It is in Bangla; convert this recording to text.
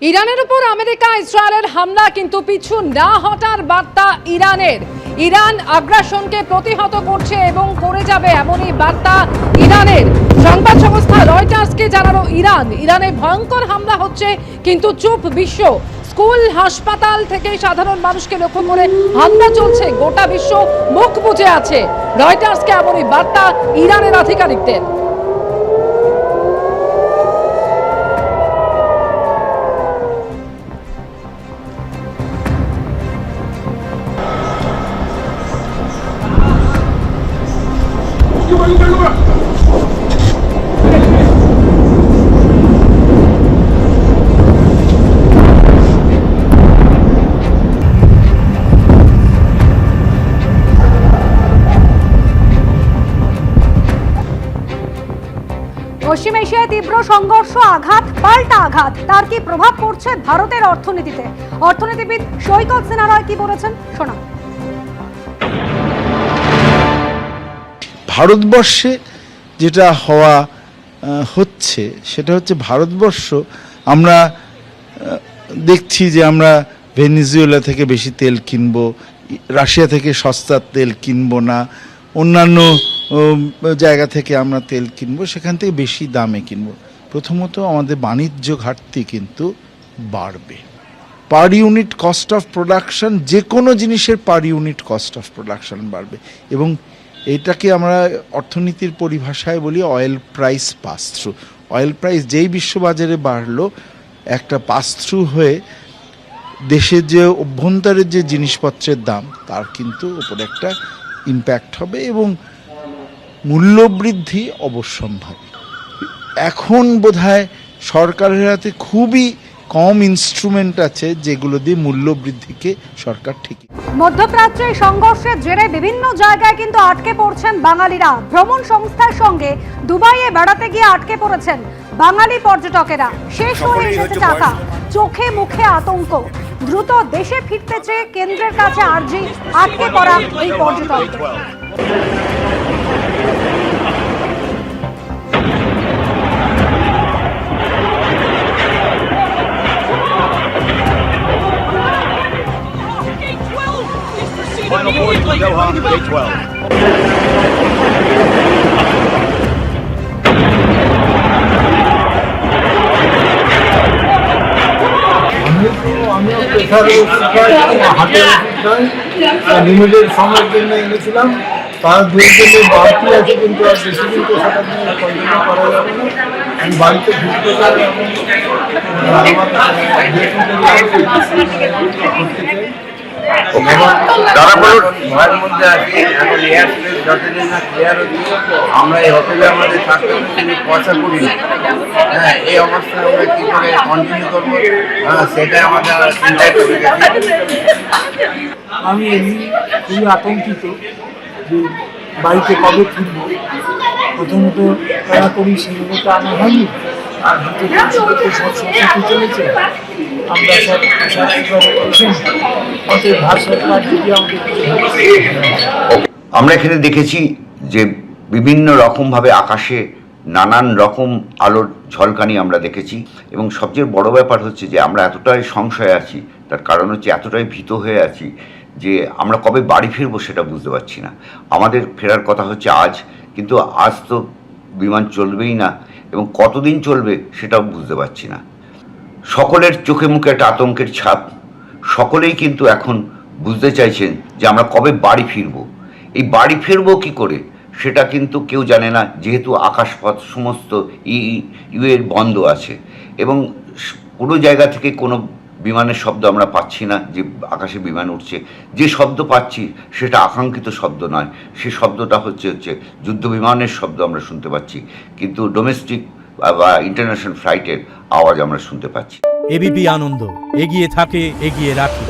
ইরানের উপর আমেরিকা ইসরায়েলের হামলা কিন্তু পিছু না হটার বার্তা ইরানের। ইরান আগ্রাসনকে প্রতিহত করছে এবং করে যাবে এমনই বার্তা ইরানের। সংবাদ সংস্থা রয়টার্সকে জানালো ইরানে ভয়ঙ্কর হামলা হচ্ছে কিন্তু চুপ বিশ্ব। স্কুল হাসপাতাল থেকে সাধারণ মানুষকে লক্ষ্য করে হামলা চলছে, গোটা বিশ্ব মুখ বুজে আছে। রয়টার্সকে এমনই বার্তা ইরানের আধিকারিকদের। পশ্চিম এশিয়ায় তীব্র সংঘর্ষ, আঘাত পাল্টা আঘাত, তার কি প্রভাব পড়ছে ভারতের অর্থনীতিতে? অর্থনীতিবিদ সৈকত সিনহা কি বলেছেন শোনা। ভারতবর্ষে যেটা হচ্ছে সেটা হচ্ছে ভারতবর্ষ, আমরা দেখছি যে আমরা ভেনিজুয়েলা থেকে বেশি তেল কিনবো, রাশিয়া থেকে সস্তা তেল কিনবো না, অন্যান্য জায়গা থেকে আমরা তেল কিনবো, সেখান থেকে বেশি দামে কিনবো। প্রথমত আমাদের বাণিজ্য ঘাটতি কিন্তু বাড়বে। Per unit cost of production, যে কোনো জিনিসের per unit cost of production বাড়বে এবং এটাকে আমরা অর্থনীতির পরিভাষায় বলি oil price pass through. Oil price যেই বিশ্ববাজারে বাড়লো, একটা পাস থ্রু হয়ে দেশের যে অভ্যন্তরের যে জিনিসপত্রের দাম তার কিন্তু ওপরে একটা ইম্প্যাক্ট হবে এবং মূল্যবৃদ্ধি অবশ্যম্ভাবী। এখন বোধহয় সরকারের হাতে খুবই কম ইনস্ট্রুমেন্ট আছে যেগুলো দিয়ে মূল্যবৃদ্ধিকে সরকার ঠিকই। মধ্যপ্রাচ্যে সংঘর্ষের জেরে বিভিন্ন জায়গায় কিন্তু আটকে পড়ছেন বাঙালিরা। ভ্রমণ সংস্থার সঙ্গে দুবাইয়ে বেড়াতে গিয়ে আটকে পড়েছেন বাঙালি পর্যটকেরা। শেষ হয়ে এসেছে টাকা, চোখে মুখে আতঙ্ক। দ্রুত দেশে ফিরতে চেয়ে কেন্দ্রের কাছে আর্জি আটকে পড়া এই পর্যটকদের। Final boarding for Doha, Gate 12. আমিও প্রেশারের হাটের লিমিটেড সময়ের জন্য এনেছিলাম, তার দুই জন্য বাড়তি আছে কিন্তু আর বেশি দিন তো সেটা নিয়ে কন্টিনিউ করা যাবে না। আমি বাড়িতে ঢুকতে চাই এবং ভয়ের মধ্যে আছি। এখন এয়ারস্পেস যতদিন না ক্লিয়ার হচ্ছে, আমরা এই হোটেলে আমাদের থাকতে পয়সা করি না। হ্যাঁ, এই অবস্থায় আমরা কী করে কন্টিনিউ করবো, সেটাই আমাদের চিন্তায় করে গেছি। আমি এমনি খুবই আতঙ্কিত যে বাড়িতে কবে ফিরব। প্রথমত কড়াকড়ি সেগুলো তো আনা হয়নি, আর দ্বিতীয় সব সরস্বতী চলেছে। আমরা সব ভারত সরকার যদি আমাদের আমরা এখানে দেখেছি যে বিভিন্ন রকমভাবে আকাশে নানান রকম আলোর ঝলকানি আমরা দেখেছি এবং সবচেয়ে বড় ব্যাপার হচ্ছে যে আমরা এতটাই সংশয়ে আছি, তার কারণ হচ্ছে এতটাই ভীত হয়ে আছি যে আমরা কবে বাড়ি ফিরবো সেটা বুঝতে পারছি না। আমাদের ফেরার কথা হচ্ছে আজ, কিন্তু আজ তো বিমান চলবেই না এবং কতদিন চলবে সেটাও বুঝতে পারছি না। সকলের চোখে মুখে একটা আতঙ্কের ছাপ। সকলেই কিন্তু এখন বুঝতে চাইছেন যে আমরা কবে বাড়ি ফিরবো। এই বাড়ি ফিরবো কী করে সেটা কিন্তু কেউ জানে না, যেহেতু আকাশপথ সমস্ত ইউএর বন্ধ আছে এবং কোনো জায়গা থেকে কোনো বিমানের শব্দ আমরা পাচ্ছি না যে আকাশে বিমান উঠছে। যে শব্দ পাচ্ছি সেটা আকাঙ্ক্ষিত শব্দ নয়, সে শব্দটা হচ্ছে যুদ্ধ বিমানের শব্দ আমরা শুনতে পাচ্ছি, কিন্তু ডোমেস্টিক বা ইন্টারন্যাশনাল ফ্লাইটের আওয়াজ আমরা শুনতে পাচ্ছি। এবিপি আনন্দ এগিয়ে থাকে, এগিয়ে রাখে।